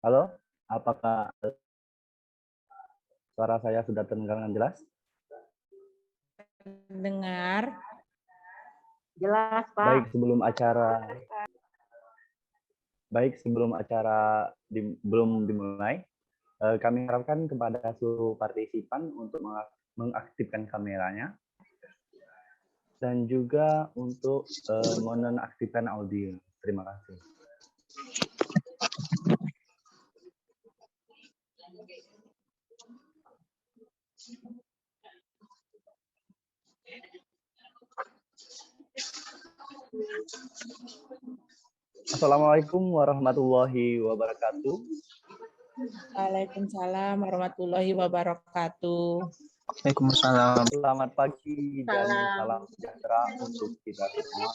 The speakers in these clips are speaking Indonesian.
Halo, apakah suara saya sudah terdengar dengan jelas? Dengar. Jelas, Pak. Sebelum acara belum dimulai, kami harapkan kepada seluruh partisipan untuk mengaktifkan kameranya dan juga untuk menonaktifkan audio. Terima kasih. Assalamualaikum warahmatullahi wabarakatuh. Waalaikumsalam warahmatullahi wabarakatuh. Waalaikumsalam. Selamat pagi dan salam sejahtera untuk kita semua.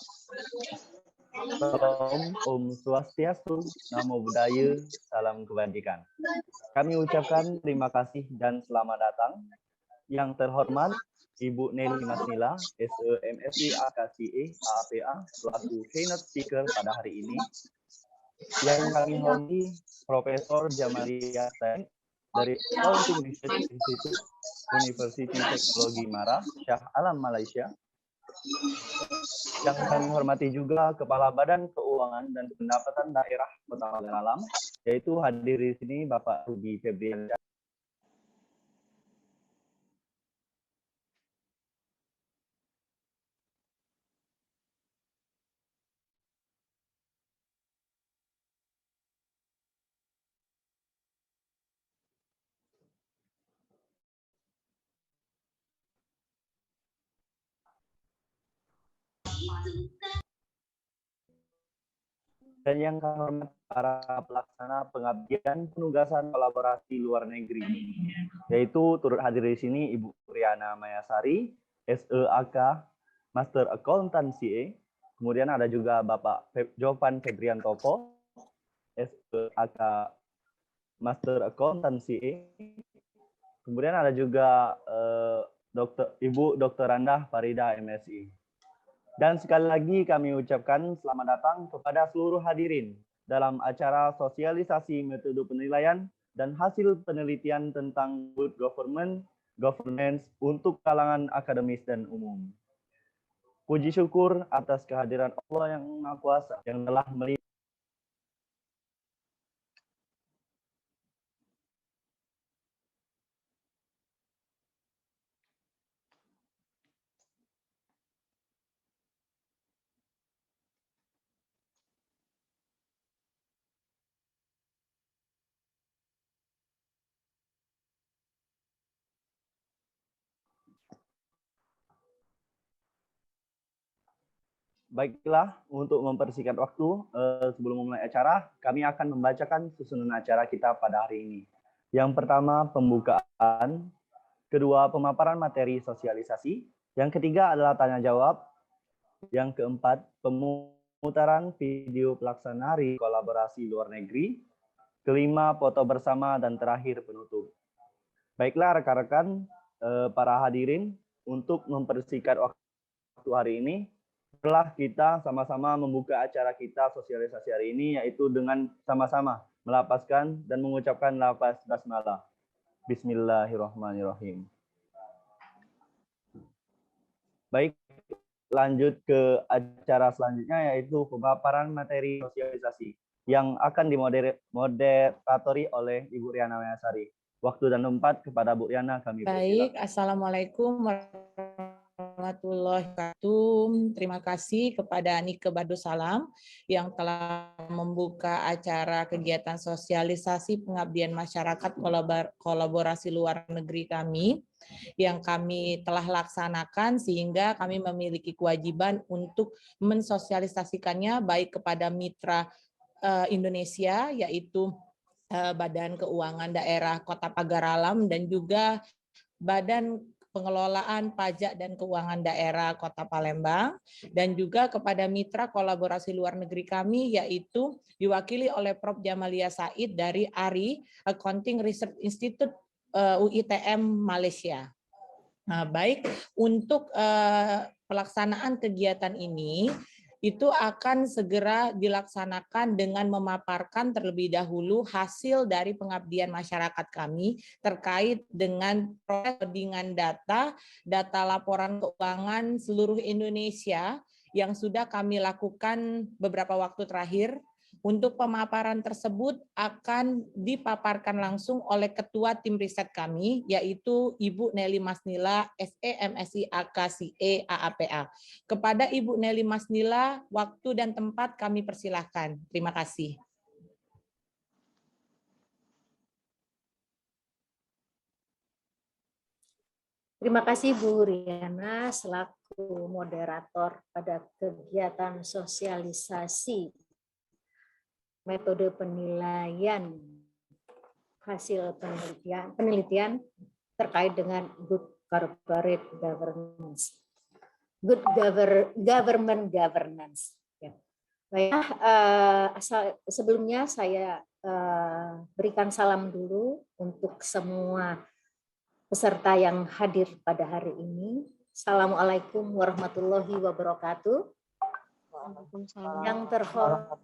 Salam Om Swastiastu, Namo Buddhaya, salam kebajikan. Kami ucapkan terima kasih dan selamat datang yang terhormat Ibu Nelly Masnila, SEMSI AKCE AAPA, selaku keynote speaker pada hari ini. Yang kami hormati Profesor Jamalia Said dari Accounting Research Institute, University Teknologi Mara, Shah Alam, Malaysia. Yang kami hormati juga Kepala Badan Keuangan dan Pendapatan Daerah Kota Pagar Alam, yaitu hadir di sini Bapak Rudy Febrian. Dan yang kami hormati para pelaksana pengabdian penugasan kolaborasi luar negeri, yaitu turut hadir di sini Ibu Riana Mayasari, SEAK Master Accountancy, kemudian ada juga Bapak Jovan Febrian Topo, SEAK Master Accountancy, kemudian ada juga Ibu Dr. Randah Farida MSI. Dan sekali lagi kami ucapkan selamat datang kepada seluruh hadirin dalam acara sosialisasi metode penilaian dan hasil penelitian tentang good governance untuk kalangan akademis dan umum. Puji syukur atas kehadiran Allah yang Maha Kuasa yang telah melihat Baiklah, untuk mempersingkat waktu, sebelum memulai acara, kami akan membacakan susunan acara kita pada hari ini. Yang pertama, pembukaan. Kedua, pemaparan materi sosialisasi. Yang ketiga adalah tanya jawab. Yang keempat, pemutaran video pelaksana hari kolaborasi luar negeri. Kelima, foto bersama. Dan terakhir, penutup. Baiklah, rekan-rekan, para hadirin, untuk mempersingkat waktu hari ini, setelah kita sama-sama membuka acara kita sosialisasi hari ini, yaitu dengan sama-sama melapaskan dan mengucapkan lafaz basmalah. Bismillahirrahmanirrahim. Baik, lanjut ke acara selanjutnya, yaitu pemaparan materi sosialisasi yang akan dimoderatori oleh Ibu Riana Mayasari. Waktu dan tempat kepada Bu Riana kami persilakan. Baik, Assalamualaikum warahmatullahi wabarakatuh. Terima kasih kepada Nike Badussalam yang telah membuka acara kegiatan sosialisasi pengabdian masyarakat kolaborasi luar negeri kami yang kami telah laksanakan, sehingga kami memiliki kewajiban untuk mensosialisasikannya baik kepada mitra Indonesia, yaitu Badan Keuangan Daerah Kota Pagar Alam dan juga Badan Pengelolaan Pajak dan Keuangan Daerah Kota Palembang, dan juga kepada mitra kolaborasi luar negeri kami, yaitu diwakili oleh Prof. Jamalia Said dari ARI, Accounting Research Institute UITM Malaysia. Nah, baik, untuk pelaksanaan kegiatan ini itu akan segera dilaksanakan dengan memaparkan terlebih dahulu hasil dari pengabdian masyarakat kami terkait dengan proses codingan data laporan keuangan seluruh Indonesia yang sudah kami lakukan beberapa waktu terakhir. Untuk pemaparan tersebut akan dipaparkan langsung oleh Ketua Tim Riset kami, yaitu Ibu Nelly Masnila, SE MSI AKCE AAPA. Kepada Ibu Nelly Masnila, waktu dan tempat kami persilahkan. Terima kasih. Terima kasih Bu Riana selaku moderator pada kegiatan sosialisasi metode penilaian hasil penelitian terkait dengan good corporate governance, good government governance. Ya. Baik, sebelumnya saya berikan salam dulu untuk semua peserta yang hadir pada hari ini. Assalamualaikum warahmatullahi wabarakatuh. Yang terhormat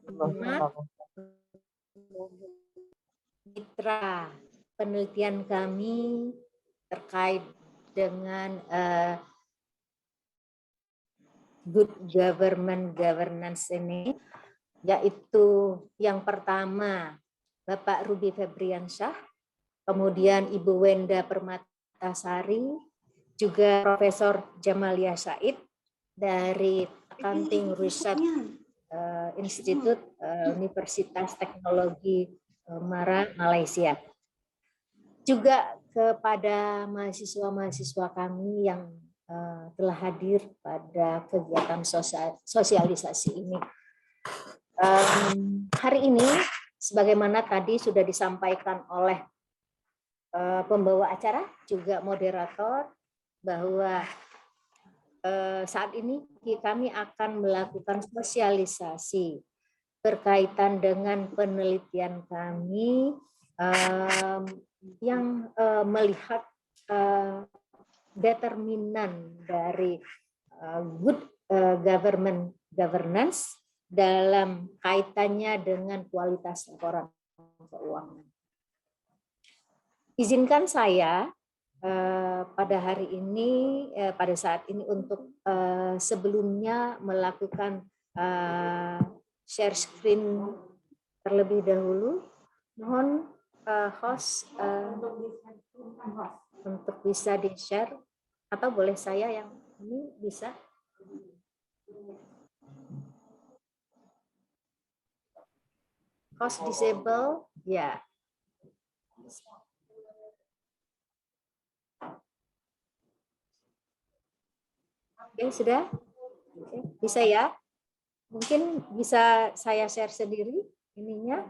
mitra penelitian kami terkait dengan good government governance ini, yaitu yang pertama Bapak Ruby Febriansyah, kemudian Ibu Wenda Permatasari, juga Profesor Jamalia Said dari Accounting Research Institute Universitas Teknologi Malaysia. Juga kepada mahasiswa-mahasiswa kami yang telah hadir pada kegiatan sosialisasi ini. Hari ini, sebagaimana tadi sudah disampaikan oleh pembawa acara, juga moderator, bahwa saat ini kami akan melakukan sosialisasi berkaitan dengan penelitian kami yang melihat determinan dari good government governance dalam kaitannya dengan kualitas laporan keuangan. Izinkan saya pada hari ini, pada saat ini untuk sebelumnya melakukan share screen terlebih dahulu. Mohon host untuk bisa di-share, atau boleh saya yang ini bisa? Host disable, ya. Oke, sudah? Oke, bisa ya? Mungkin bisa saya share sendiri ininya.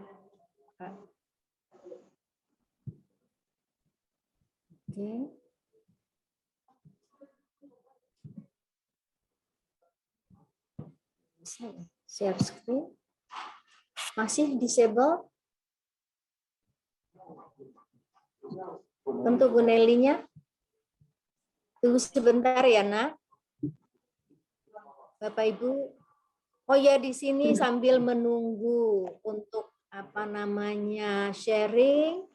Oke. Bisa ya? Share screen. Masih disable? Untuk Bu Nelly-nya. Tunggu sebentar ya, Nak. Bapak Ibu, oh ya, di sini sambil menunggu untuk apa namanya sharing,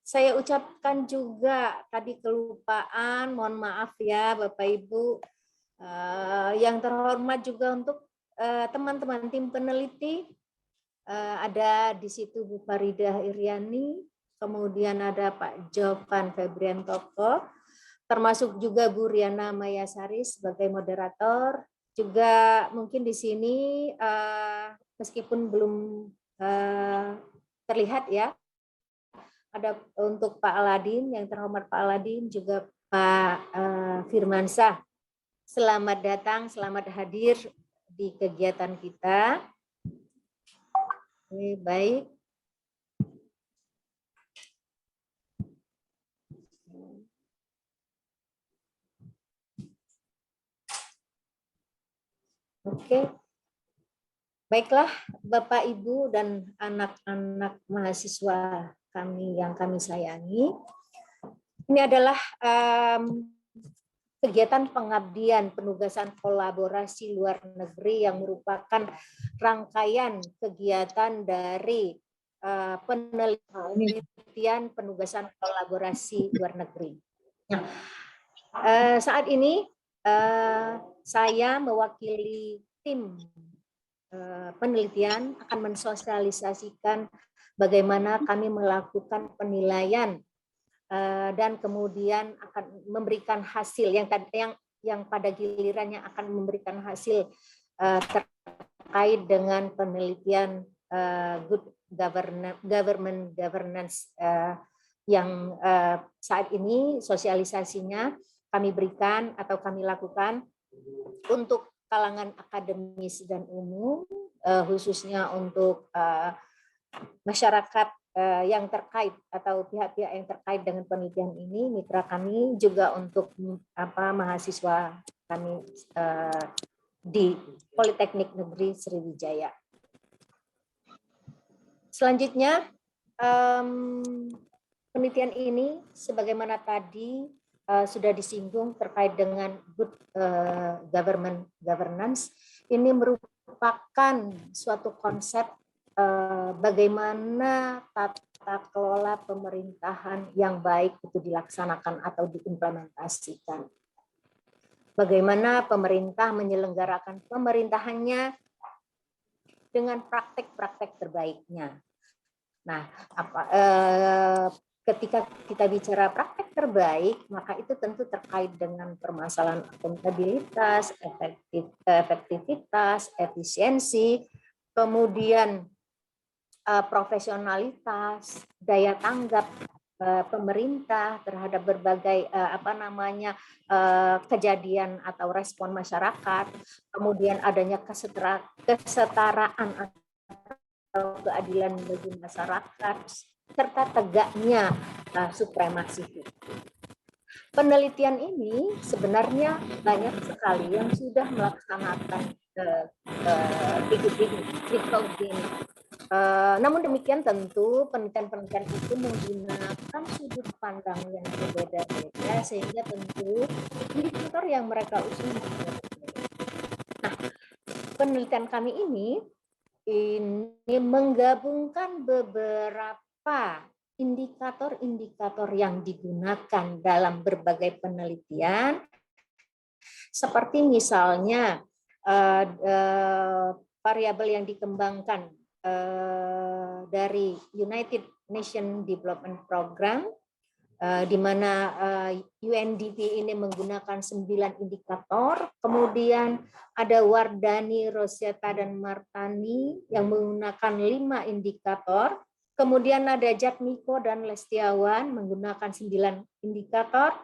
saya ucapkan juga tadi kelupaan, mohon maaf ya Bapak Ibu. Yang terhormat juga untuk teman-teman tim peneliti, ada di situ Bu Faridah Iriani, kemudian ada Pak Jovan Febriantoko, termasuk juga Bu Riana Mayasari sebagai moderator. Juga mungkin di sini meskipun belum terlihat ya, ada untuk Pak Aladin, yang terhormat Pak Aladin, juga Pak Firmansyah. Selamat datang, selamat hadir di kegiatan kita. Oke, baik. Oke, baiklah Bapak, Ibu, dan anak-anak mahasiswa kami yang kami sayangi. Ini adalah kegiatan pengabdian penugasan kolaborasi luar negeri yang merupakan rangkaian kegiatan dari penelitian penugasan kolaborasi luar negeri. Saat ini saya mewakili tim penelitian akan mensosialisasikan bagaimana kami melakukan penilaian dan kemudian akan memberikan hasil yang pada gilirannya akan memberikan hasil terkait dengan penelitian good government governance yang saat ini sosialisasinya kami berikan atau kami lakukan untuk kalangan akademis dan umum, khususnya untuk masyarakat yang terkait atau pihak-pihak yang terkait dengan penelitian ini, mitra kami juga untuk mahasiswa kami di Politeknik Negeri Sriwijaya. Selanjutnya, penelitian ini sebagaimana tadi sudah disinggung terkait dengan good government governance, ini merupakan suatu konsep bagaimana tata kelola pemerintahan yang baik itu dilaksanakan atau diimplementasikan. Bagaimana pemerintah menyelenggarakan pemerintahannya dengan praktek-praktek terbaiknya. Nah, ketika kita bicara praktek terbaik, maka itu tentu terkait dengan permasalahan akuntabilitas, efektivitas, efisiensi, kemudian profesionalitas, daya tanggap pemerintah terhadap berbagai kejadian atau respon masyarakat, kemudian adanya kesetaraan atau keadilan bagi masyarakat, serta tegaknya supremasi hukum. Penelitian ini sebenarnya banyak sekali yang sudah melaksanakan namun demikian tentu penelitian-penelitian itu menggunakan sudut pandang yang berbeda-beda sehingga tentu indikator yang mereka usung berbeda-beda. Nah, penelitian kami ini menggabungkan beberapa indikator-indikator yang digunakan dalam berbagai penelitian, seperti misalnya variabel yang dikembangkan dari United Nations Development Program, di mana UNDP ini menggunakan 9 indikator, kemudian ada Wardani, Rosetta, dan Martani yang menggunakan 5 indikator, kemudian ada Jatmiko dan Lestiawan menggunakan 9 indikator,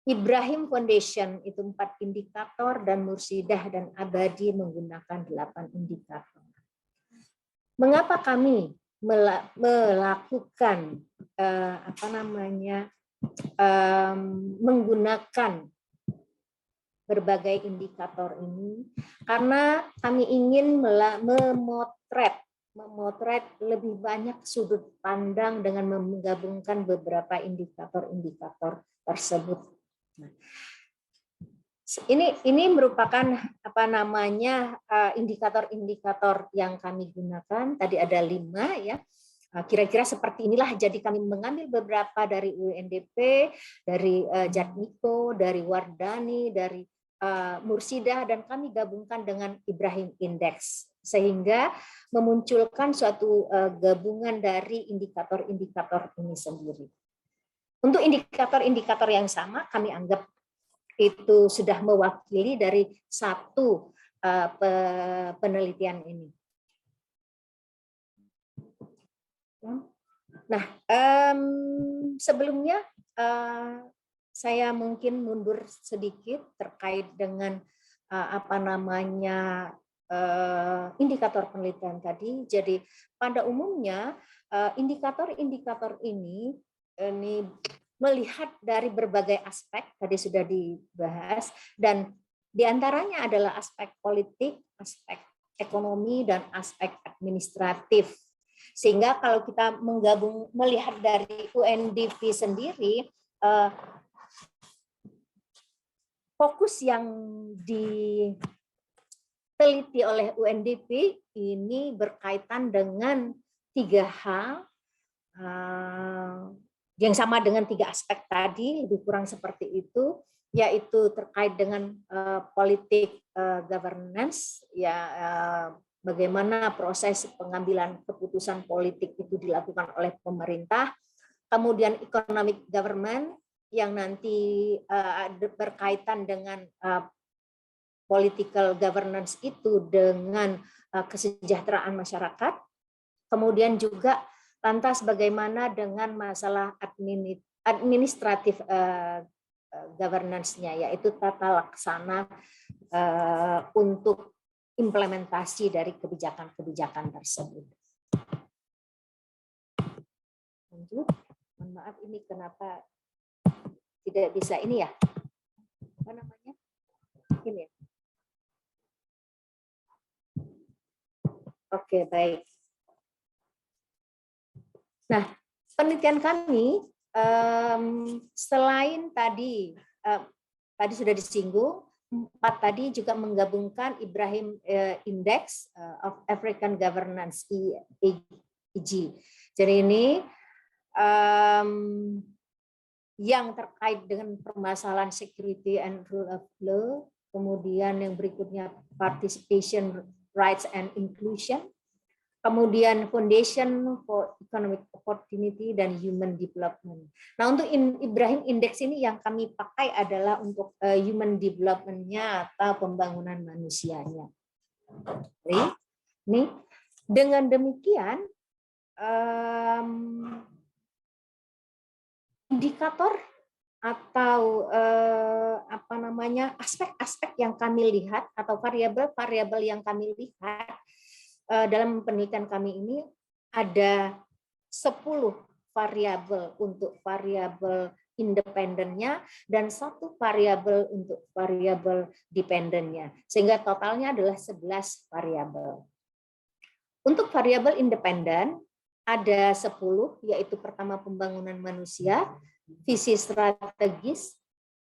Ibrahim Foundation itu 4 indikator, dan Mursidah dan Abadi menggunakan 8 indikator. Mengapa kami melakukan menggunakan berbagai indikator ini? Karena kami ingin memotret lebih banyak sudut pandang dengan menggabungkan beberapa indikator-indikator tersebut. Ini merupakan indikator-indikator yang kami gunakan. Tadi ada 5 ya. Kira-kira seperti inilah. Jadi kami mengambil beberapa dari UNDP, dari Jatmiko, dari Wardani, dari Mursidah, dan kami gabungkan dengan Ibrahim Index sehingga memunculkan suatu gabungan dari indikator-indikator ini sendiri. Untuk indikator-indikator yang sama kami anggap itu sudah mewakili dari satu penelitian ini. Nah, sebelumnya saya mungkin mundur sedikit terkait dengan indikator penelitian tadi. Jadi pada umumnya indikator-indikator ini melihat dari berbagai aspek, tadi sudah dibahas, dan diantaranya adalah aspek politik, aspek ekonomi, dan aspek administratif. Sehingga kalau kita melihat dari UNDP sendiri, fokus yang diteliti oleh UNDP ini berkaitan dengan 3 hal yang sama dengan 3 aspek tadi, lebih kurang seperti itu, yaitu terkait dengan politik governance, ya bagaimana proses pengambilan keputusan politik itu dilakukan oleh pemerintah, kemudian economic government yang nanti berkaitan dengan political governance itu dengan kesejahteraan masyarakat, kemudian juga lantas bagaimana dengan masalah administratif governance-nya, yaitu tata laksana untuk implementasi dari kebijakan-kebijakan tersebut. Lanjut. Mohon maaf, ini kenapa tidak bisa ini ya? Apa namanya? Ini ya. Oke, baik. Nah, penelitian kami selain tadi sudah disinggung, 4 tadi juga menggabungkan Ibrahim Index of African Governance (EG). Jadi ini yang terkait dengan permasalahan security and rule of law, kemudian yang berikutnya participation, rights and inclusion, kemudian foundation for economic opportunity dan human development. Nah, untuk Ibrahim Index ini yang kami pakai adalah untuk human development-nya atau pembangunan manusianya. Ini dengan demikian indikator atau aspek-aspek yang kami lihat atau variabel-variabel yang kami lihat dalam penelitian kami ini ada 10 variabel untuk variabel independennya dan 1 variabel untuk variabel dependennya, sehingga totalnya adalah 11 variabel. Untuk variabel independen ada 10, yaitu pertama pembangunan manusia, visi strategis,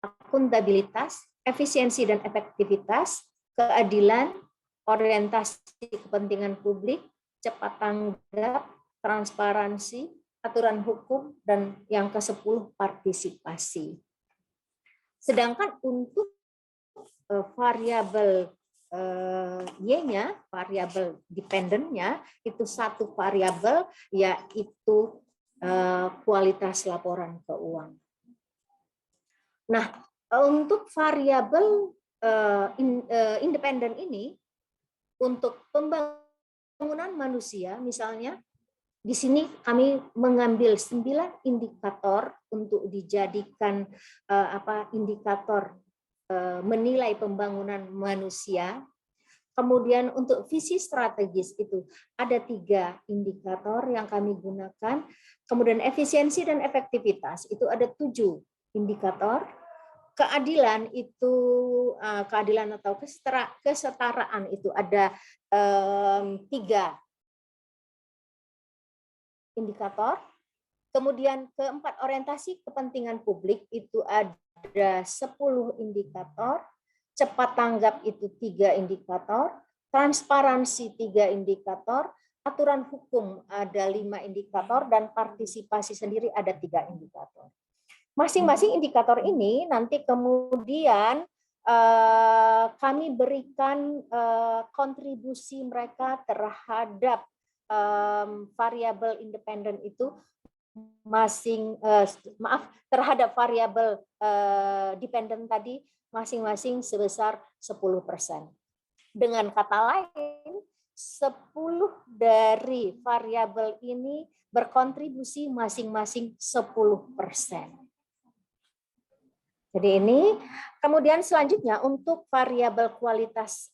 akuntabilitas, efisiensi dan efektivitas, keadilan, orientasi kepentingan publik, cepat tanggap, transparansi, aturan hukum, dan yang ke-10 partisipasi. Sedangkan untuk variabel Y-nya, variabel dependennya, itu 1 variabel, yaitu kualitas laporan keuangan. Nah, untuk variabel independen ini, untuk pembangunan manusia, misalnya, di sini kami mengambil 9 indikator untuk dijadikan indikator menilai pembangunan manusia. Kemudian untuk visi strategis itu ada 3 indikator yang kami gunakan. Kemudian efisiensi dan efektivitas itu ada 7 indikator. Keadilan itu keadilan atau kesetaraan itu ada 3 indikator. Kemudian keempat, orientasi kepentingan publik itu ada 10 indikator, cepat tanggap itu 3 indikator, transparansi 3 indikator, aturan hukum ada 5 indikator, dan partisipasi sendiri ada 3 indikator. Masing-masing indikator ini nanti kemudian kami berikan kontribusi mereka terhadap variabel independen itu terhadap variabel dependen tadi masing-masing sebesar 10%. Dengan kata lain, 10 dari variabel ini berkontribusi masing-masing 10%. Jadi ini, kemudian selanjutnya untuk variabel kualitas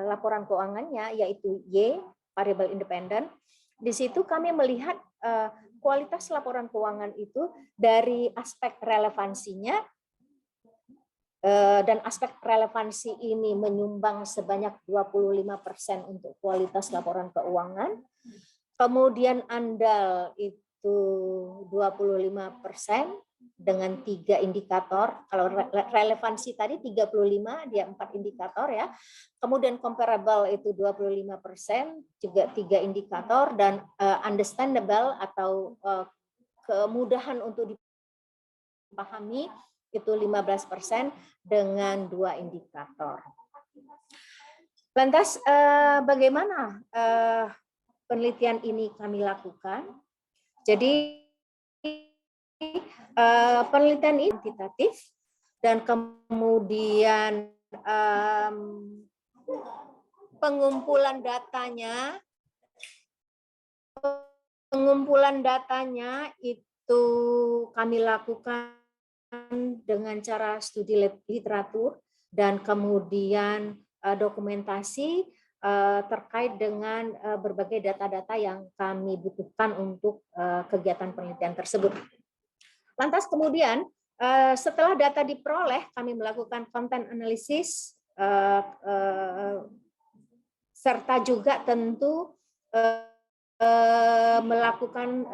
laporan keuangannya, yaitu Y, variabel independen. Di situ kami melihat kualitas laporan keuangan itu dari aspek relevansinya, dan aspek relevansi ini menyumbang sebanyak 25% untuk kualitas laporan keuangan. Kemudian andal itu 25%, dengan 3 indikator. Kalau relevansi tadi 35, dia 4 indikator ya. Kemudian comparable itu 25%, juga 3 indikator, dan understandable atau kemudahan untuk dipahami itu 15% dengan 2 indikator. Lantas bagaimana penelitian ini kami lakukan? Jadi penelitian ini kuantitatif dan kemudian pengumpulan datanya itu kami lakukan dengan cara studi literatur dan kemudian dokumentasi terkait dengan berbagai data-data yang kami butuhkan untuk kegiatan penelitian tersebut. Lantas kemudian setelah data diperoleh, kami melakukan content analysis serta juga tentu melakukan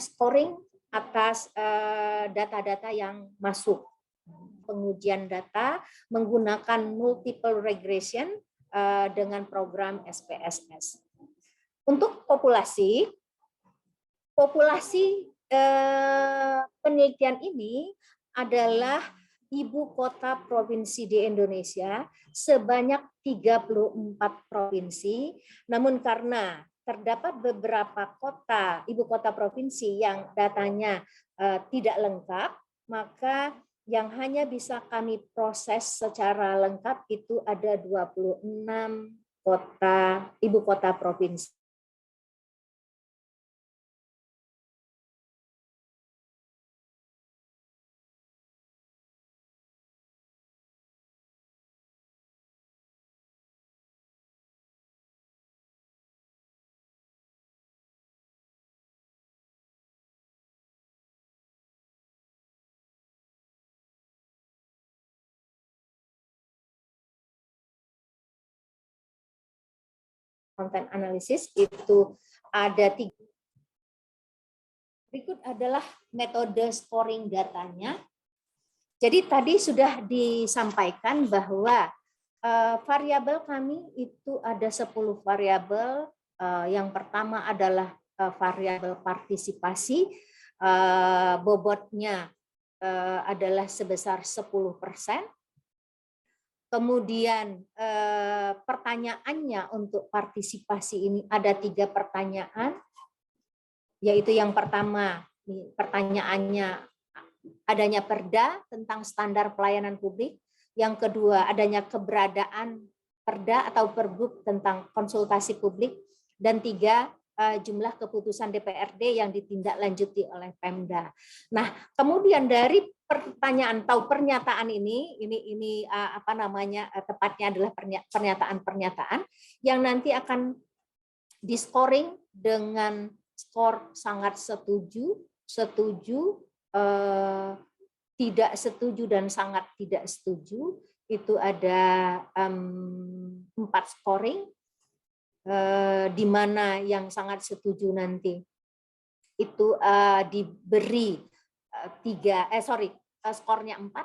scoring atas data-data yang masuk. Pengujian data menggunakan multiple regression dengan program SPSS. Untuk populasi penelitian ini adalah ibu kota provinsi di Indonesia sebanyak 34 provinsi, namun karena terdapat beberapa kota, ibu kota provinsi yang datanya tidak lengkap, maka yang hanya bisa kami proses secara lengkap itu ada 26 kota, ibu kota provinsi. Content analysis itu ada 3. Berikut adalah metode scoring datanya. Jadi tadi sudah disampaikan bahwa variabel kami itu ada 10 variabel. Yang pertama adalah variabel partisipasi, bobotnya adalah sebesar 10%. Kemudian pertanyaannya untuk partisipasi ini ada 3 pertanyaan, yaitu yang pertama pertanyaannya adanya perda tentang standar pelayanan publik, yang kedua adanya keberadaan perda atau pergub tentang konsultasi publik, dan 3 jumlah keputusan DPRD yang ditindaklanjuti oleh Pemda. Nah, kemudian dari pertanyaan atau pernyataan ini tepatnya adalah pernyataan-pernyataan yang nanti akan di-scoring dengan skor sangat setuju, tidak setuju, dan sangat tidak setuju. Itu ada 4 scoring, di mana yang sangat setuju nanti itu diberi skornya 4,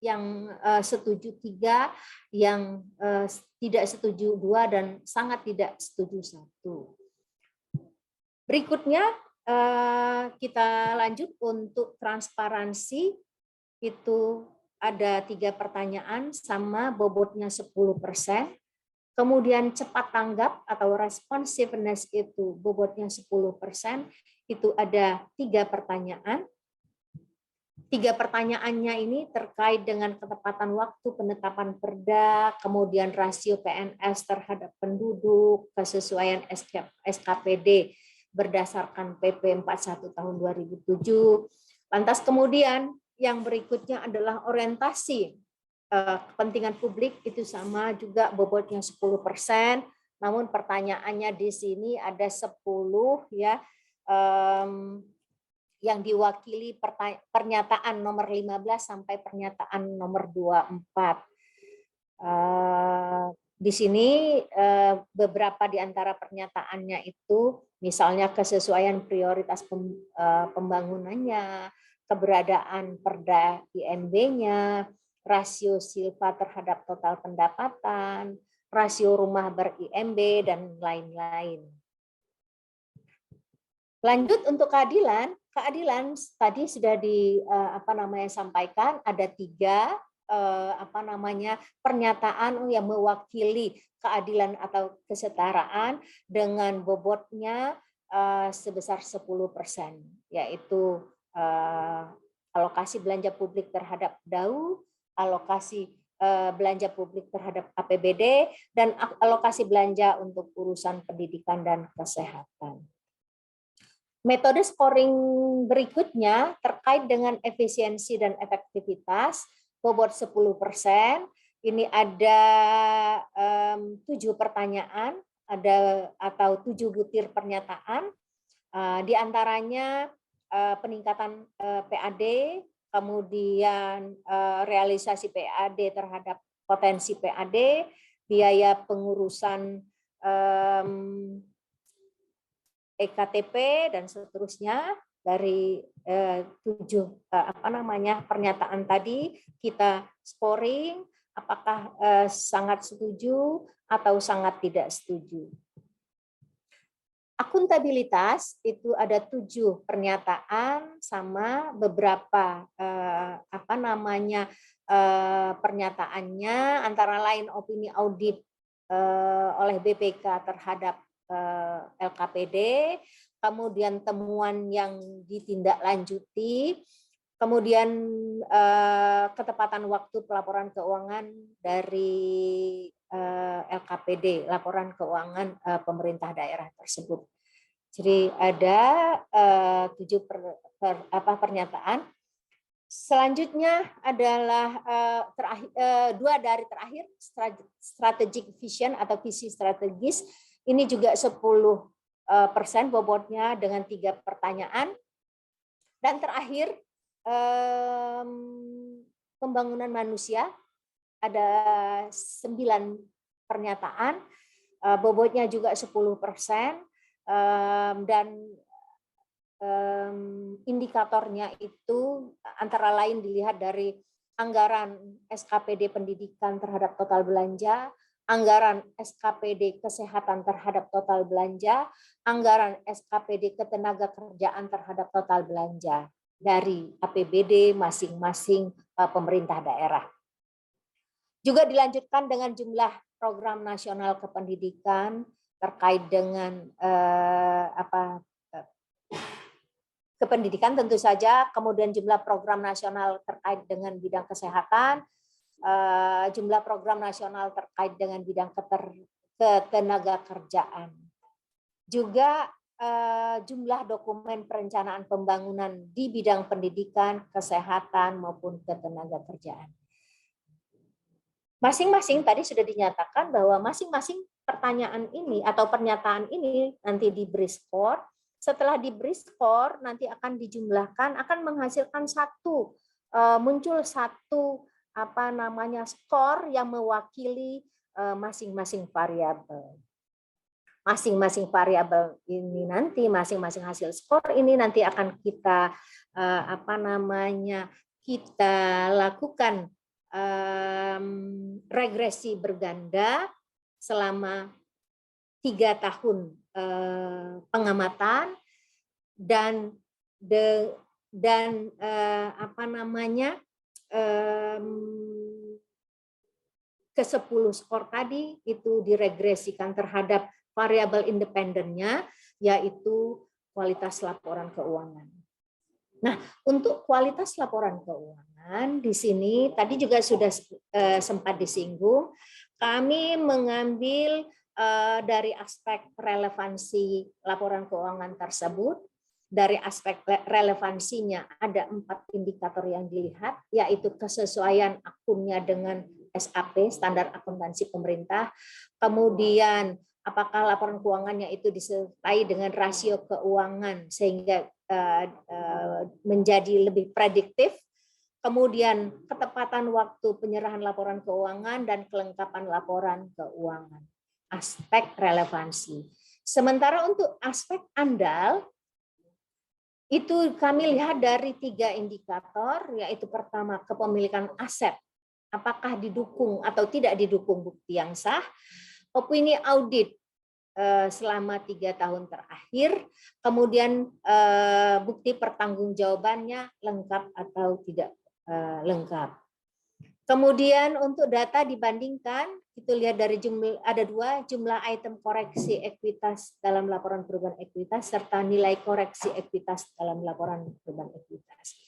yang setuju 3, yang tidak setuju 2, dan sangat tidak setuju 1. Berikutnya kita lanjut untuk transparansi, itu ada 3 pertanyaan sama bobotnya 10%. Kemudian cepat tanggap atau responsiveness itu bobotnya 10%, itu ada 3 pertanyaan. 3 pertanyaannya ini terkait dengan ketepatan waktu penetapan perda, kemudian rasio PNS terhadap penduduk, kesesuaian SKPD berdasarkan PP 41 tahun 2007. Lantas kemudian yang berikutnya adalah orientasi kepentingan publik, itu sama juga bobotnya 10%, namun pertanyaannya di sini ada 10 ya, yang diwakili pernyataan nomor 15 sampai pernyataan nomor 24. Di sini beberapa di antara pernyataannya itu misalnya kesesuaian prioritas pembangunannya, keberadaan perda IMB-nya, rasio silpa terhadap total pendapatan, rasio rumah ber-IMB, dan lain-lain. Lanjut untuk keadilan tadi sudah sampaikan ada 3 pernyataan yang mewakili keadilan atau kesetaraan dengan bobotnya sebesar 10%, yaitu alokasi belanja publik terhadap DAU, alokasi belanja publik terhadap APBD, dan alokasi belanja untuk urusan pendidikan dan kesehatan. Metode scoring berikutnya terkait dengan efisiensi dan efektivitas, bobot 10%. Ini ada 7 pertanyaan, atau 7 butir pernyataan. Di antaranya peningkatan PAD, kemudian realisasi PAD terhadap potensi PAD, biaya pengurusan EKTP, dan seterusnya. Dari 7 pernyataan tadi kita scoring apakah sangat setuju atau sangat tidak setuju. Akuntabilitas itu ada 7 pernyataan sama beberapa pernyataannya, antara lain opini audit oleh BPK terhadap LKPD, kemudian temuan yang ditindaklanjuti, kemudian ketepatan waktu pelaporan keuangan dari LKPD, laporan keuangan pemerintah daerah tersebut. Jadi ada 7 pernyataan. Selanjutnya adalah 2 dari terakhir, strategic vision atau visi strategis. Ini juga 10% bobotnya dengan 3 pertanyaan. Dan terakhir, pembangunan manusia, ada 9 pernyataan, bobotnya juga 10%, dan indikatornya itu antara lain dilihat dari anggaran SKPD pendidikan terhadap total belanja, anggaran SKPD kesehatan terhadap total belanja, anggaran SKPD ketenaga kerjaan terhadap total belanja dari APBD masing-masing pemerintah daerah. Juga dilanjutkan dengan jumlah program nasional kependidikan terkait dengan kependidikan tentu saja, kemudian jumlah program nasional terkait dengan bidang kesehatan, jumlah program nasional terkait dengan bidang ketenaga kerjaan. Juga jumlah dokumen perencanaan pembangunan di bidang pendidikan, kesehatan, maupun ketenaga kerjaan. Masing-masing tadi sudah dinyatakan bahwa masing-masing pertanyaan ini atau pernyataan ini nanti diberi skor. Setelah diberi skor, nanti akan dijumlahkan, akan menghasilkan muncul satu skor yang mewakili masing-masing variabel. Masing-masing variabel ini nanti, masing-masing hasil skor ini nanti akan kita kita lakukan regresi berganda selama 3 tahun pengamatan, dan ke-10 skor tadi itu diregresikan terhadap variabel independennya, yaitu kualitas laporan keuangan. Nah, untuk kualitas laporan keuangan di sini tadi juga sudah sempat disinggung, kami mengambil dari aspek relevansi laporan keuangan tersebut. Dari aspek relevansinya ada 4 indikator yang dilihat, yaitu kesesuaian akunnya dengan SAP, standar akuntansi pemerintah, kemudian apakah laporan keuangannya itu disertai dengan rasio keuangan sehingga menjadi lebih prediktif, kemudian ketepatan waktu penyerahan laporan keuangan dan kelengkapan laporan keuangan. Aspek relevansi. Sementara untuk aspek andal, Itu kami lihat dari 3 indikator, yaitu pertama kepemilikan aset, apakah didukung atau tidak didukung bukti yang sah, opini audit selama 3 tahun terakhir, kemudian bukti pertanggungjawabannya lengkap atau tidak lengkap. Kemudian untuk data dibandingkan, itu lihat dari ada 2, jumlah item koreksi ekuitas dalam laporan perubahan ekuitas serta nilai koreksi ekuitas dalam laporan perubahan ekuitas.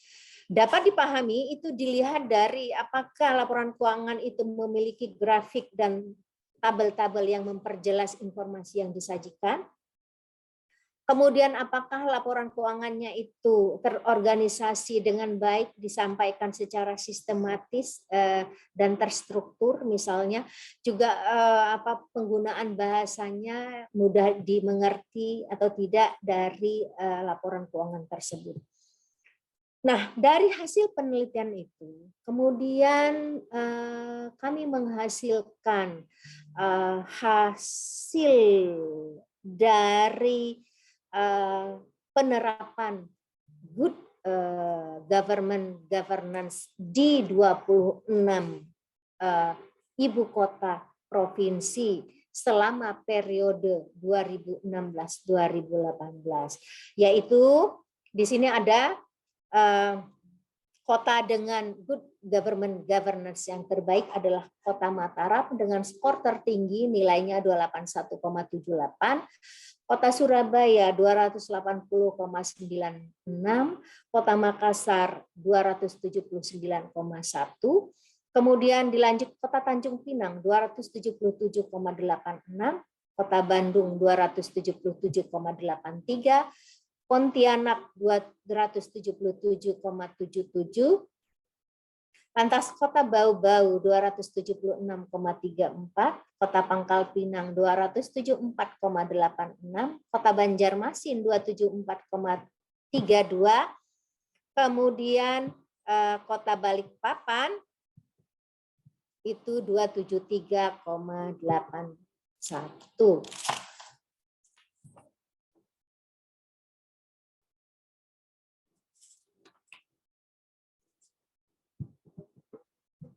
Dapat dipahami itu dilihat dari apakah laporan keuangan itu memiliki grafik dan tabel-tabel yang memperjelas informasi yang disajikan. Kemudian apakah laporan keuangannya itu terorganisasi dengan baik, disampaikan secara sistematis dan terstruktur, misalnya juga penggunaan bahasanya mudah dimengerti atau tidak dari laporan keuangan tersebut. Nah, dari hasil penelitian itu, kemudian kami menghasilkan hasil dari penerapan good governance di 26 ibu kota provinsi selama periode 2016-2018, yaitu di sini ada kota dengan good governance yang terbaik adalah Kota Mataram dengan skor tertinggi nilainya 281,78, Kota Surabaya 280,96, Kota Makassar 279,1, kemudian dilanjut Kota Tanjung Pinang 277,86, Kota Bandung 277,83, Pontianak 277,77, lantas Kota Bau-Bau 276,34, Kota Pangkal Pinang 274,86, Kota Banjarmasin 274,32, kemudian Kota Balikpapan itu 273,81.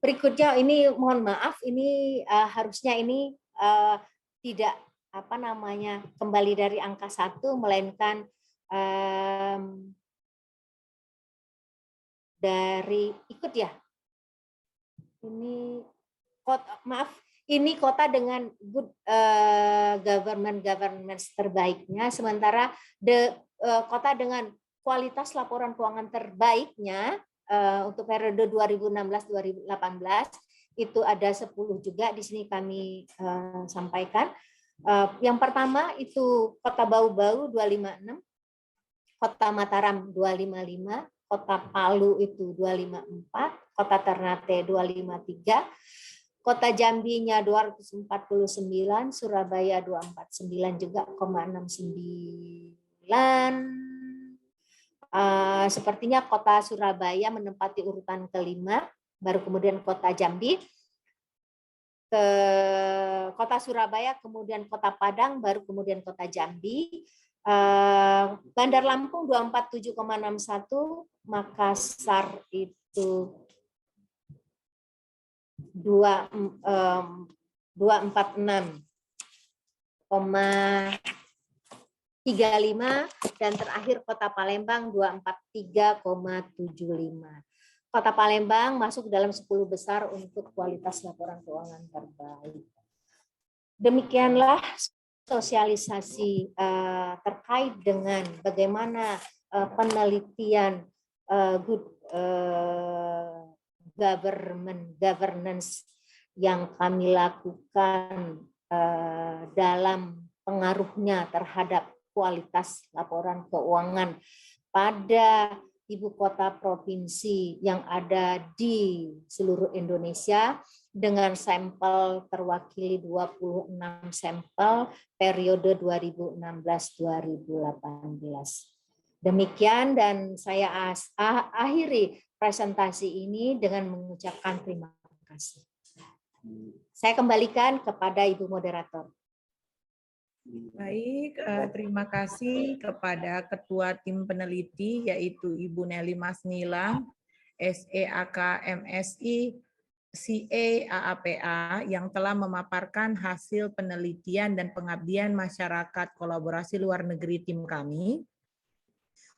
Berikutnya ini mohon maaf, ini harusnya ini tidak kembali dari angka 1, melainkan dari ikut ya. Ini ini kota dengan good governance terbaiknya, sementara kota dengan kualitas laporan keuangan terbaiknya untuk periode 2016-2018 itu ada 10 juga di sini kami sampaikan. Yang pertama itu Kota Bau-Bau 256, Kota Mataram 255, Kota Palu itu 254, Kota Ternate 253, Kota Jambi-nya 249, Surabaya 249 juga, 69. Sepertinya Kota Surabaya menempati urutan kelima, baru kemudian Kota Jambi, ke Kota Surabaya, kemudian Kota Padang, baru kemudian Kota Jambi. Bandar Lampung 247,61, Makassar itu 246,35, dan terakhir Kota Palembang 243,75. Kota Palembang masuk dalam 10 besar untuk kualitas laporan keuangan terbaik. Demikianlah sosialisasi terkait dengan bagaimana penelitian good governance yang kami lakukan dalam pengaruhnya terhadap kualitas laporan keuangan pada ibu kota provinsi yang ada di seluruh Indonesia dengan sampel terwakili 26 sampel periode 2016-2018. Demikian, dan saya akhiri presentasi ini dengan mengucapkan terima kasih. Saya kembalikan kepada Ibu Moderator. Baik, terima kasih kepada Ketua Tim Peneliti yaitu Ibu Nelly Masnilang, SEAK MSI, CA AAPA yang telah memaparkan hasil penelitian dan pengabdian masyarakat kolaborasi luar negeri tim kami.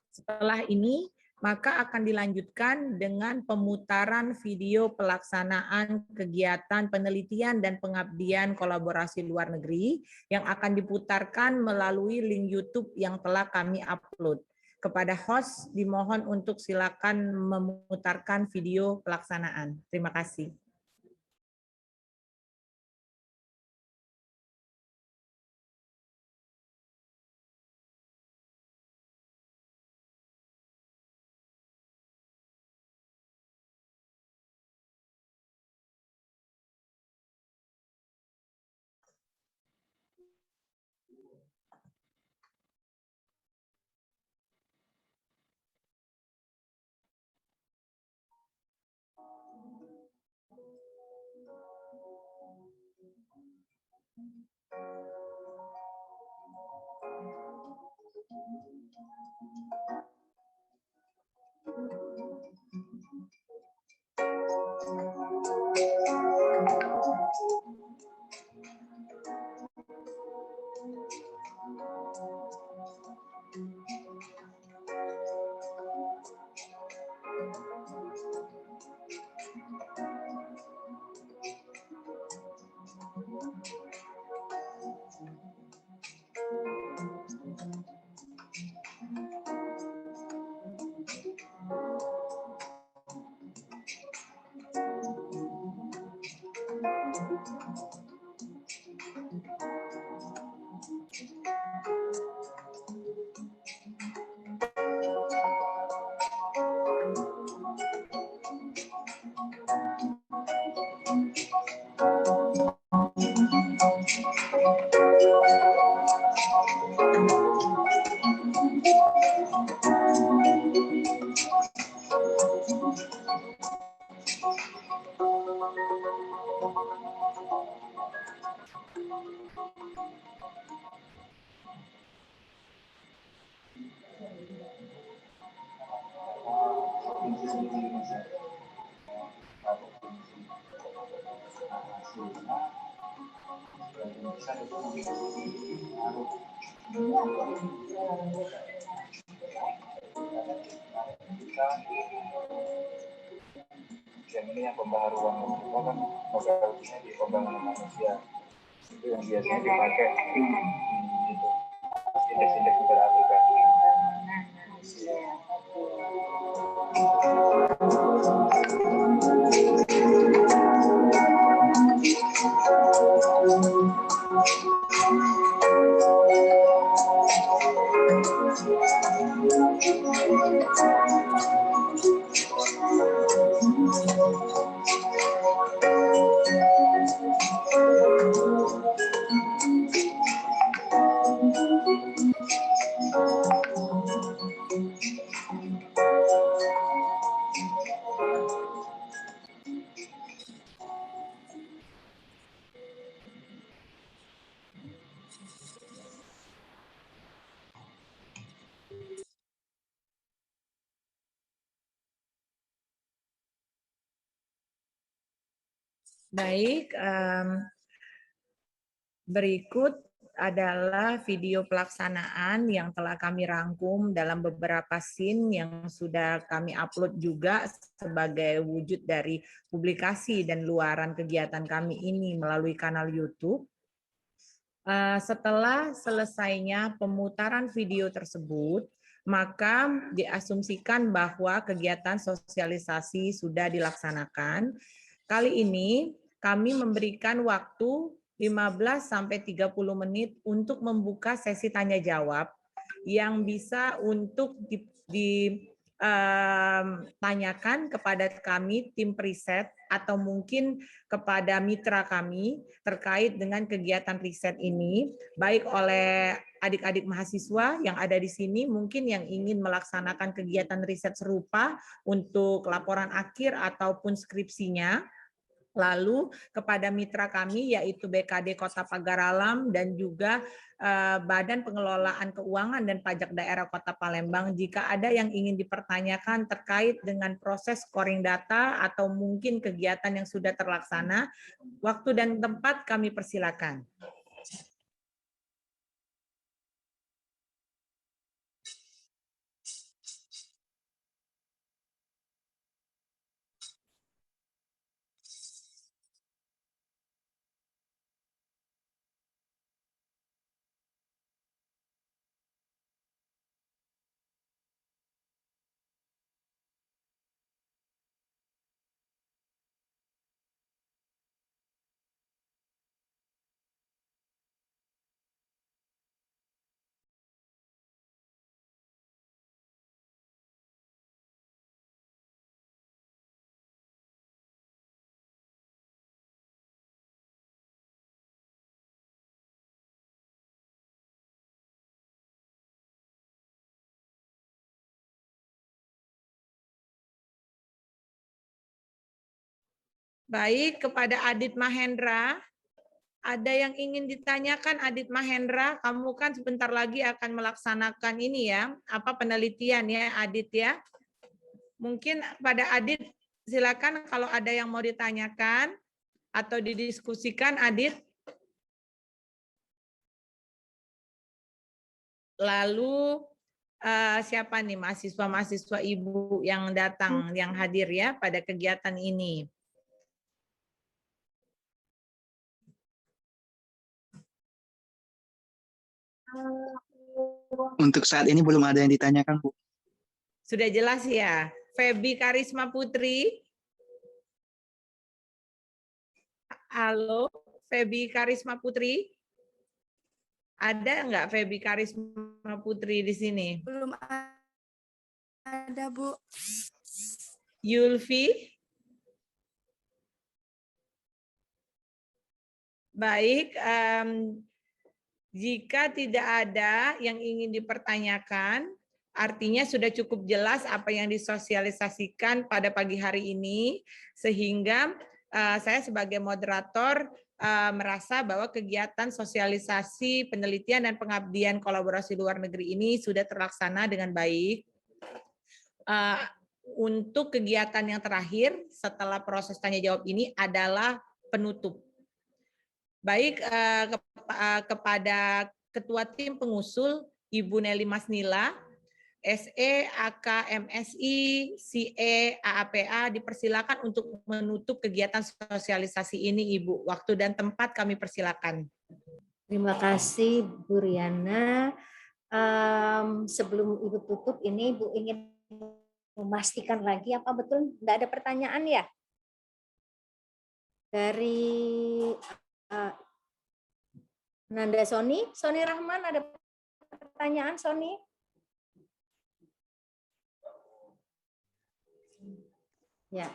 Setelah ini, maka akan dilanjutkan dengan pemutaran video pelaksanaan kegiatan penelitian dan pengabdian kolaborasi luar negeri yang akan diputarkan melalui link YouTube yang telah kami upload. Kepada host, dimohon untuk silakan memutarkan video pelaksanaan. Terima kasih. Yang ini yang pembaharuan kita kan modalnya di pembangunan manusia itu yang biasanya dipakai gitu indeks-indeks beraplikasi. Baik, berikut adalah video pelaksanaan yang telah kami rangkum dalam beberapa scene yang sudah kami upload juga sebagai wujud dari publikasi dan luaran kegiatan kami ini melalui kanal YouTube. Setelah selesainya pemutaran video tersebut, maka diasumsikan bahwa kegiatan sosialisasi sudah dilaksanakan. Kali ini kami memberikan waktu 15-30 menit untuk membuka sesi tanya jawab yang bisa untuk ditanyakan kepada kami tim riset atau mungkin kepada mitra kami terkait dengan kegiatan riset ini, baik oleh adik-adik mahasiswa yang ada di sini mungkin yang ingin melaksanakan kegiatan riset serupa untuk laporan akhir ataupun skripsinya, Lalu kepada mitra kami yaitu BKD Kota Pagar Alam dan juga Badan Pengelolaan Keuangan dan Pajak Daerah Kota Palembang, jika ada yang ingin dipertanyakan terkait dengan proses scoring data atau mungkin kegiatan yang sudah terlaksana, waktu dan tempat kami persilakan. Baik, kepada Adit Mahendra, ada yang ingin ditanyakan Adit Mahendra? Kamu kan sebentar lagi akan melaksanakan ini ya, apa penelitian ya Adit ya? Mungkin pada Adit silakan kalau ada yang mau ditanyakan atau didiskusikan Adit. Lalu siapa nih mahasiswa-mahasiswa Ibu yang datang, yang hadir ya pada kegiatan ini? Untuk saat ini belum ada yang ditanyakan, Bu. Sudah jelas ya. Feby Karisma Putri. Halo, Feby Karisma Putri. Ada nggak Feby Karisma Putri di sini? Belum ada, Bu. Yulfi. Baik, jika tidak ada yang ingin dipertanyakan, artinya sudah cukup jelas apa yang disosialisasikan pada pagi hari ini, sehingga saya sebagai moderator merasa bahwa kegiatan sosialisasi penelitian dan pengabdian kolaborasi luar negeri ini sudah terlaksana dengan baik. Untuk kegiatan yang terakhir setelah proses tanya jawab ini adalah penutup. Baik, kepada Ketua Tim Pengusul, Ibu Nelly Masnila, SE, AK, MSI, CE, AAPA, dipersilakan untuk menutup kegiatan sosialisasi ini, Ibu. Waktu dan tempat kami persilakan. Terima kasih, Bu Riana. Sebelum Ibu tutup, ini Ibu ingin memastikan lagi apa betul tidak ada pertanyaan ya? Dari Nanda Sony Rahman, ada pertanyaan Sony? Ya.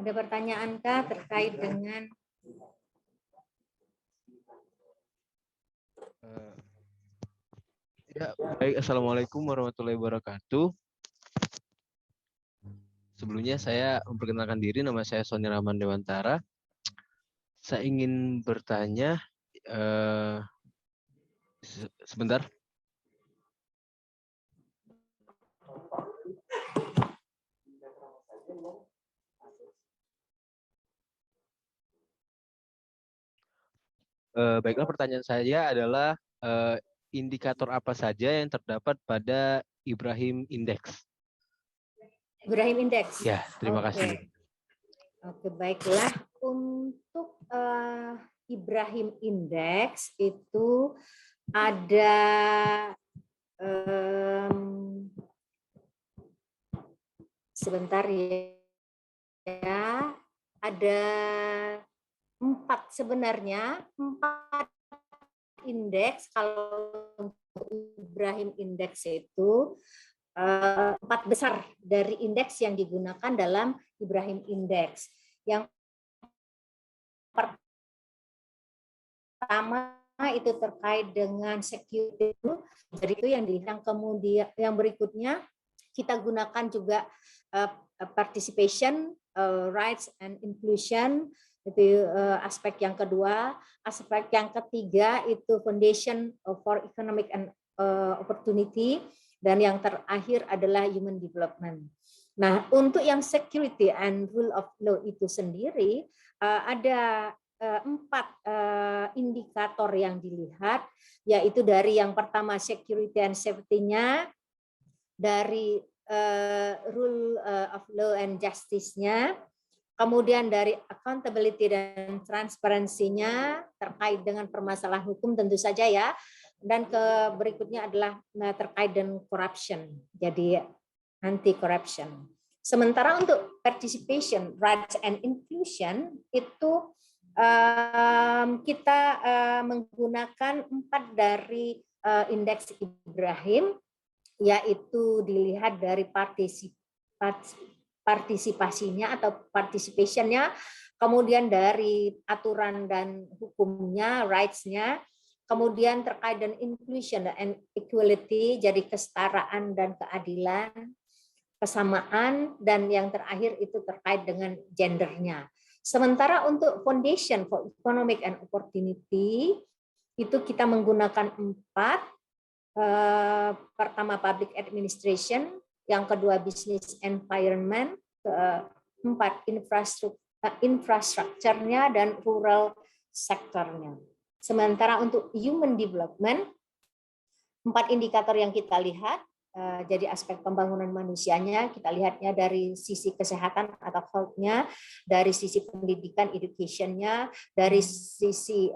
Ada pertanyaankah terkait dengan Ya, baik. Assalamualaikum warahmatullahi wabarakatuh. Sebelumnya saya memperkenalkan diri, nama saya Sony Rahman Dewantara. Saya ingin bertanya, sebentar. Baiklah, pertanyaan saya adalah indikator apa saja yang terdapat pada Ibrahim Index? Ibrahim Index? Ya, terima kasih. Oke, baiklah. Untuk Ibrahim Index itu ada sebentar ya, ada 4 sebenarnya, 4 indeks. Kalau untuk Ibrahim Index itu 4 besar dari indeks yang digunakan dalam Ibrahim Index. Yang pertama itu terkait dengan security, jadi itu yang kemudian yang berikutnya kita gunakan juga participation, rights and inclusion, itu aspek yang kedua. Aspek yang ketiga itu foundation for economic and opportunity, dan yang terakhir adalah human development. Nah, untuk yang security and rule of law itu sendiri ada 4 indikator yang dilihat, yaitu dari yang pertama security and safety-nya, dari rule of law and justice-nya, kemudian dari accountability dan transparansinya terkait dengan permasalahan hukum tentu saja ya, dan berikutnya adalah terkait dengan corruption, jadi anti corruption. Sementara untuk participation, rights and inclusion itu kita menggunakan 4 dari indeks Ibrahim, yaitu dilihat dari partisipasinya atau participationnya, kemudian dari aturan dan hukumnya, rights-nya, kemudian terkait dengan inclusion and equality, jadi kesetaraan dan keadilan, kesamaan, dan yang terakhir itu terkait dengan gendernya. Sementara untuk foundation for economic and opportunity itu kita menggunakan 4. Pertama public administration, yang kedua business environment, keempat infrastrukturnya dan rural sektornya. Sementara untuk human development, 4 indikator yang kita lihat, jadi aspek pembangunan manusianya, kita lihatnya dari sisi kesehatan atau health-nya, dari sisi pendidikan, education-nya, dari sisi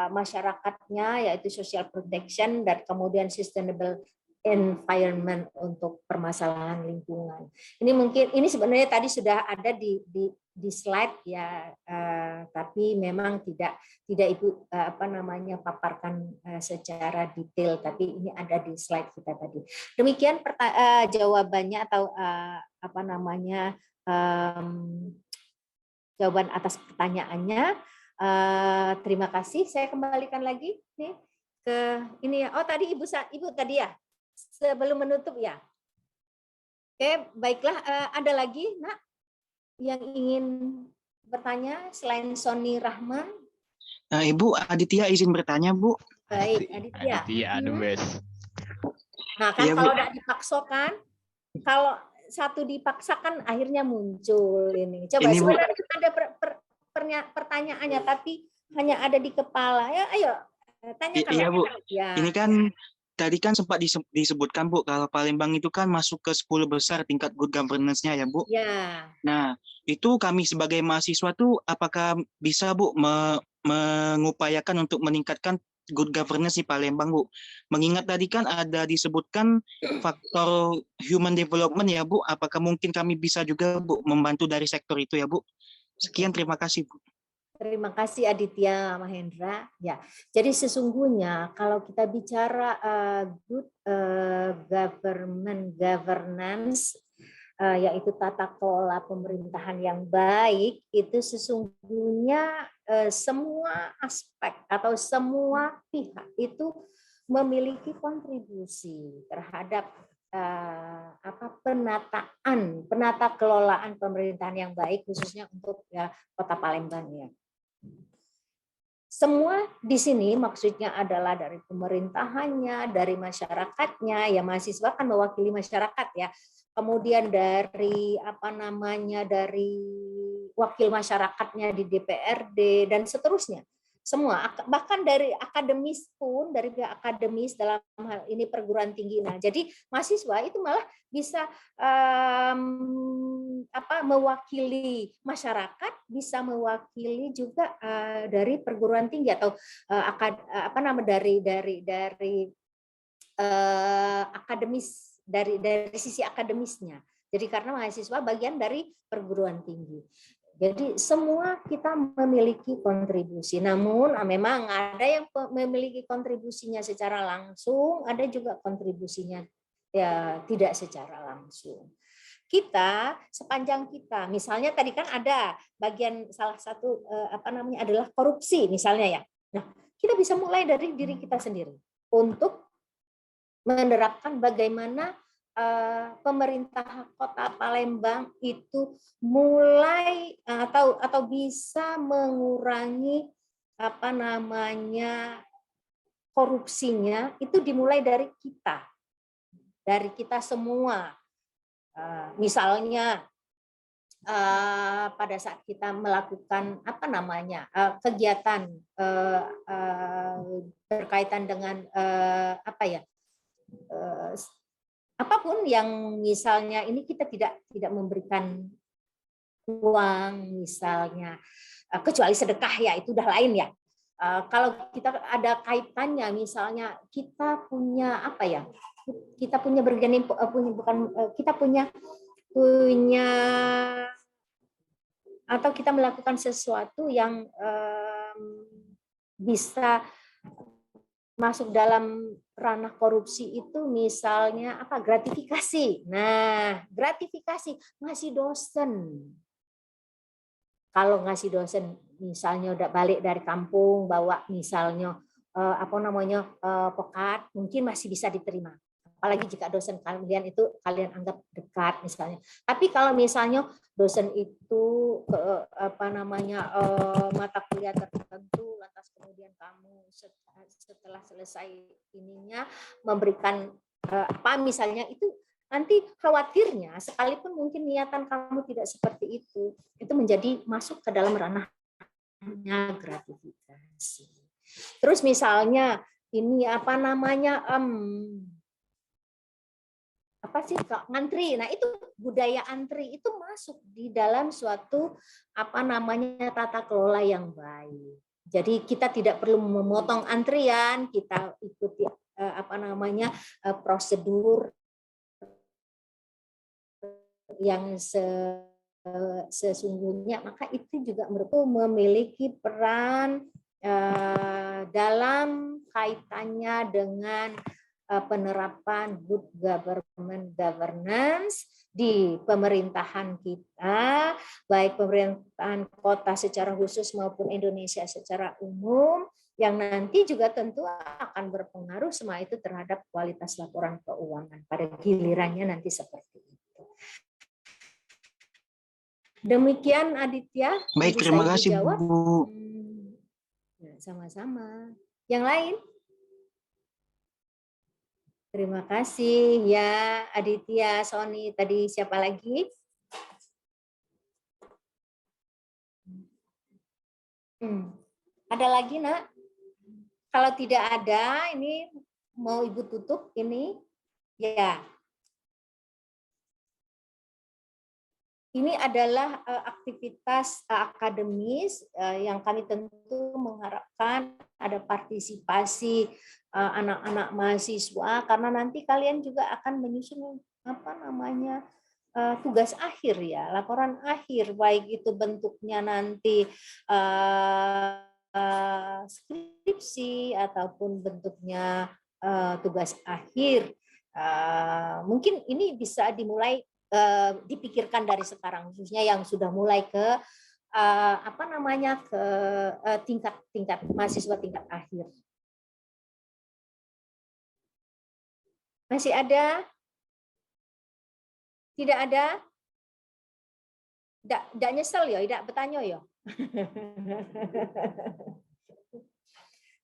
masyarakatnya, yaitu social protection, dan kemudian sustainable environment untuk permasalahan lingkungan. Ini sebenarnya tadi sudah ada di slide ya, tapi memang tidak Ibu paparkan secara detail, tapi ini ada di slide kita tadi. Demikian jawabannya atau jawaban atas pertanyaannya. Terima kasih. Saya kembalikan lagi nih ke ini ya. Oh tadi Ibu tadi ya. Sebelum menutup ya. Oke, baiklah. Ada lagi, Nak, yang ingin bertanya selain Sony Rahman? Ibu Aditya izin bertanya, Bu. Baik, Aditya. the best. Nah, kan Iya, Bu. kalau tidak dipaksakan, kalau satu dipaksakan akhirnya muncul ini. Coba Ini, Bu. sebenarnya ada pertanyaannya, tapi hanya ada di kepala. Ya, ayo tanyakan. Iya, Bu. Ya. Ini kan tadi kan sempat disebutkan, Bu, kalau Palembang itu kan masuk ke 10 besar tingkat good governance-nya ya, Bu. Ya. Nah, itu kami sebagai mahasiswa tuh apakah bisa, Bu, mengupayakan untuk meningkatkan good governance di Palembang, Bu? Mengingat tadi kan ada disebutkan faktor human development ya, Bu. Apakah mungkin kami bisa juga, Bu, membantu dari sektor itu ya, Bu? Sekian, terima kasih, Bu. Terima kasih Aditya Mahendra. Ya, jadi sesungguhnya kalau kita bicara good governance, yaitu tata kelola pemerintahan yang baik, itu sesungguhnya semua aspek atau semua pihak itu memiliki kontribusi terhadap penata kelolaan pemerintahan yang baik, khususnya untuk Kota Palembang ya. Semua di sini maksudnya adalah dari pemerintahannya, dari masyarakatnya, ya mahasiswa kan mewakili masyarakat ya. Kemudian dari dari wakil masyarakatnya di DPRD dan seterusnya. Semua, bahkan dari akademis pun, dari pihak akademis dalam hal ini perguruan tinggi. Nah, jadi mahasiswa itu malah bisa mewakili masyarakat, bisa mewakili juga dari perguruan tinggi atau dari akademis, dari sisi akademisnya. Jadi karena mahasiswa bagian dari perguruan tinggi. Jadi semua kita memiliki kontribusi. Namun memang ada yang memiliki kontribusinya secara langsung, ada juga kontribusinya ya tidak secara langsung. Kita sepanjang kita, misalnya tadi kan ada bagian salah satu adalah korupsi misalnya ya. Nah, kita bisa mulai dari diri kita sendiri untuk menerapkan bagaimana pemerintah Kota Palembang itu mulai atau bisa mengurangi korupsinya, itu dimulai dari kita semua. Misalnya pada saat kita melakukan kegiatan berkaitan dengan apapun yang misalnya ini kita tidak memberikan uang misalnya, kecuali sedekah ya itu udah lain ya. Kalau kita ada kaitannya misalnya kita punya atau kita melakukan sesuatu yang bisa masuk dalam ranah korupsi itu, misalnya gratifikasi. Nah, gratifikasi ngasih dosen. Kalau ngasih dosen misalnya udah balik dari kampung bawa misalnya pekat, mungkin masih bisa diterima. Apalagi jika dosen kalian itu kalian anggap dekat misalnya. Tapi kalau misalnya dosen itu mata kuliah tertentu, lantas kemudian kamu setelah selesai ininya memberikan misalnya, itu nanti khawatirnya sekalipun mungkin niatan kamu tidak seperti itu menjadi masuk ke dalam ranahnya gratifikasi. Terus misalnya ini ngantri. Nah, itu budaya antri itu masuk di dalam suatu tata kelola yang baik. Jadi kita tidak perlu memotong antrian, kita ikuti prosedur yang sesungguhnya, maka itu juga menurutku memiliki peran dalam kaitannya dengan penerapan good governance di pemerintahan kita, baik pemerintahan kota secara khusus maupun Indonesia secara umum, yang nanti juga tentu akan berpengaruh semua itu terhadap kualitas laporan keuangan pada gilirannya nanti seperti itu. Demikian Aditya. Baik, terima kasih Bu. Sama-sama. Yang lain? Terima kasih ya Aditya, Sony, tadi siapa lagi? Ada lagi Nak? Kalau tidak ada, ini mau Ibu tutup ini? Ya. Ini adalah aktivitas akademis yang kami tentu mengharapkan ada partisipasi anak-anak mahasiswa, karena nanti kalian juga akan menyusun tugas akhir ya, laporan akhir, baik itu bentuknya nanti skripsi ataupun bentuknya tugas akhir. Mungkin ini bisa dimulai dipikirkan dari sekarang, khususnya yang sudah mulai ke tingkat mahasiswa tingkat akhir. Masih ada? Tidak ada? Tidak nyesel ya, tidak bertanya ya.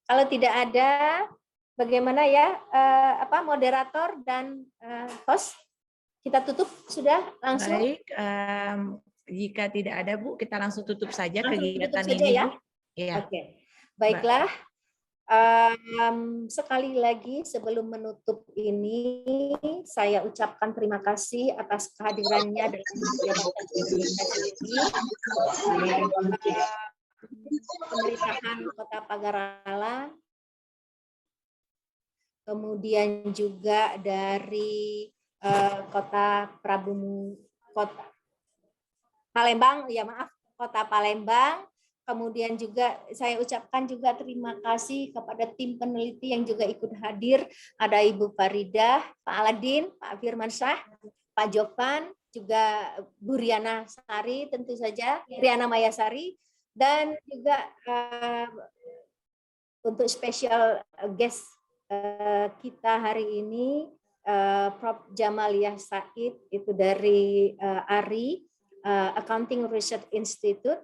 Kalau tidak ada, bagaimana ya moderator dan host? Kita tutup sudah langsung. Baik, jika tidak ada Bu, kita langsung tutup saja langsung kegiatan tutup saja ini ya. Bu. Ya. Oke, baiklah. Sekali lagi sebelum menutup ini, saya ucapkan terima kasih atas kehadirannya dalam kegiatan ini. Pemerintahan Kota Pagarala, kemudian juga dari Kota Palembang, ya maaf, Kota Palembang. Kemudian juga saya ucapkan juga terima kasih kepada tim peneliti yang juga ikut hadir. Ada Ibu Faridah, Pak Aladin, Pak Firmansyah, Pak Jovan, juga Bu Riana Sari, tentu saja, Riana Mayasari, dan juga untuk special guest kita hari ini, Prof. Jamalia Said itu dari ARI, Accounting Research Institute,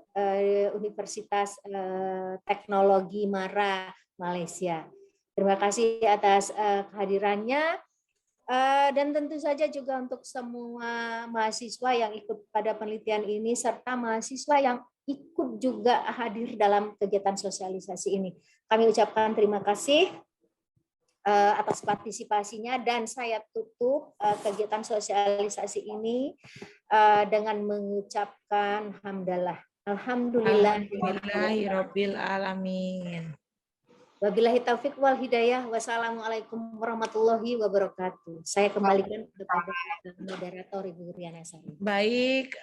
Universitas Teknologi Mara, Malaysia. Terima kasih atas kehadirannya. Dan tentu saja juga untuk semua mahasiswa yang ikut pada penelitian ini, serta mahasiswa yang ikut juga hadir dalam kegiatan sosialisasi ini. Kami ucapkan terima kasih atas partisipasinya, dan saya tutup kegiatan sosialisasi ini dengan mengucapkan hamdalah. Alhamdulillah. Alhamdulillahirabbil alamin. Wabillahi taufik wal hidayah. Wassalamualaikum warahmatullahi wabarakatuh. Saya kembalikan kepada moderator Ibu Riana Sari. Baik,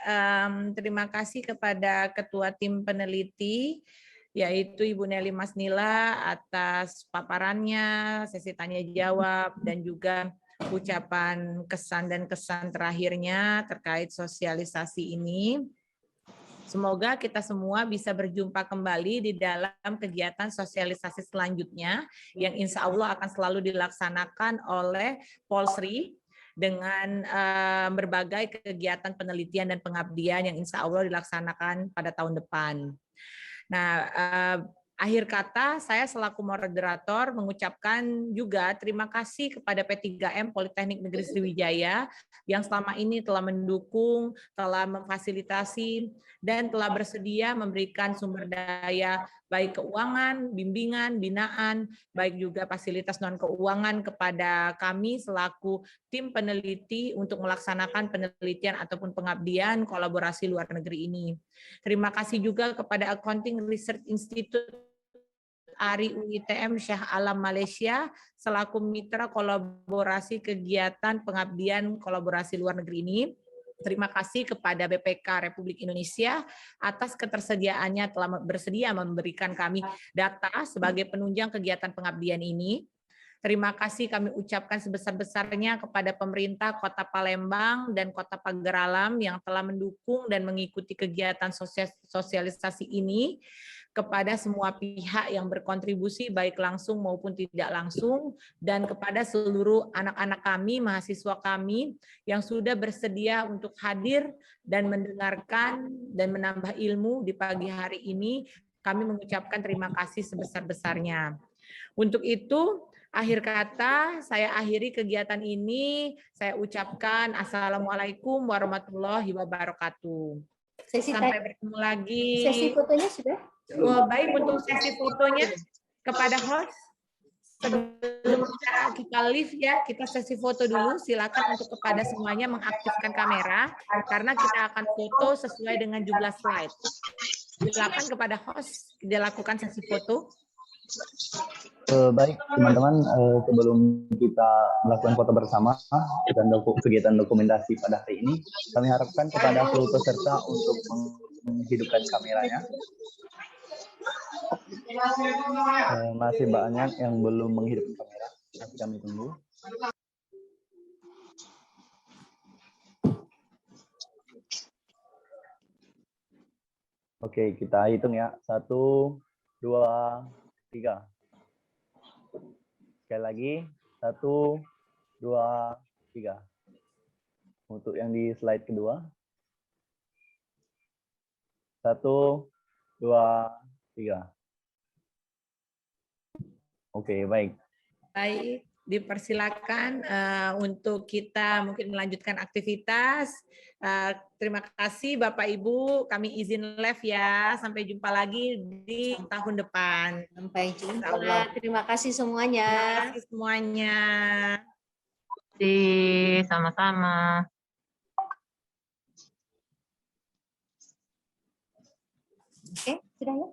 terima kasih kepada Ketua Tim Peneliti, yaitu Ibu Nelly Masnila atas paparannya, sesi tanya jawab, dan juga ucapan kesan dan kesan terakhirnya terkait sosialisasi ini. Semoga kita semua bisa berjumpa kembali di dalam kegiatan sosialisasi selanjutnya yang insya Allah akan selalu dilaksanakan oleh Polsri dengan berbagai kegiatan penelitian dan pengabdian yang insya Allah dilaksanakan pada tahun depan. Nah, akhir kata, saya selaku moderator mengucapkan juga terima kasih kepada P3M Politeknik Negeri Sriwijaya yang selama ini telah mendukung, telah memfasilitasi, dan telah bersedia memberikan sumber daya baik keuangan, bimbingan, binaan, baik juga fasilitas non-keuangan kepada kami selaku tim peneliti untuk melaksanakan penelitian ataupun pengabdian kolaborasi luar negeri ini. Terima kasih juga kepada Accounting Research Institute ARI UITM Shah Alam Malaysia selaku mitra kolaborasi kegiatan pengabdian kolaborasi luar negeri ini. Terima kasih kepada BPK Republik Indonesia atas ketersediaannya telah bersedia memberikan kami data sebagai penunjang kegiatan pengabdian ini. Terima kasih kami ucapkan sebesar-besarnya kepada pemerintah Kota Palembang dan Kota Pagar Alam yang telah mendukung dan mengikuti kegiatan sosialisasi ini, kepada semua pihak yang berkontribusi baik langsung maupun tidak langsung, dan kepada seluruh anak-anak kami, mahasiswa kami yang sudah bersedia untuk hadir dan mendengarkan dan menambah ilmu di pagi hari ini. Kami mengucapkan terima kasih sebesar-besarnya. Untuk itu, akhir kata, saya akhiri kegiatan ini. Saya ucapkan Assalamualaikum warahmatullahi wabarakatuh. Sampai bertemu lagi. Sesi fotonya sudah? Oh, baik, untuk sesi fotonya kepada host. Sebelum kita live ya, kita sesi foto dulu. Silakan untuk kepada semuanya mengaktifkan kamera, karena kita akan foto sesuai dengan jumlah slide. Silakan kepada host, dilakukan sesi foto. Baik teman-teman, sebelum kita melakukan foto bersama dan kegiatan dokumentasi pada hari ini, kami harapkan kepada seluruh peserta untuk menghidupkan kameranya. Masih banyak yang belum menghidupkan kamera, nanti kami tunggu. Oke, kita hitung ya. 1, 2, 3. Sekali lagi, 1, 2, 3. Untuk yang di slide kedua. 1, 2, 3. Oke, baik. Baik, dipersilakan untuk kita mungkin melanjutkan aktivitas. Terima kasih Bapak Ibu, kami izin live ya. Sampai jumpa lagi di tahun depan. Sampai jumpa. Terima kasih semuanya. Terima kasih semuanya. Sama-sama. Oke, sudah ya?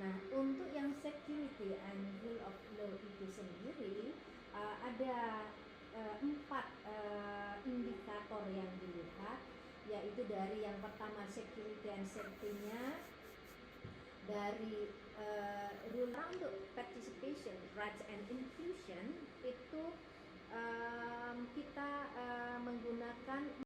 Nah, untuk yang security and rule of law itu sendiri ada 4 indikator yang dilihat, yaitu dari yang pertama security and safety-nya, dari rule untuk participation, rights and inclusion itu kita menggunakan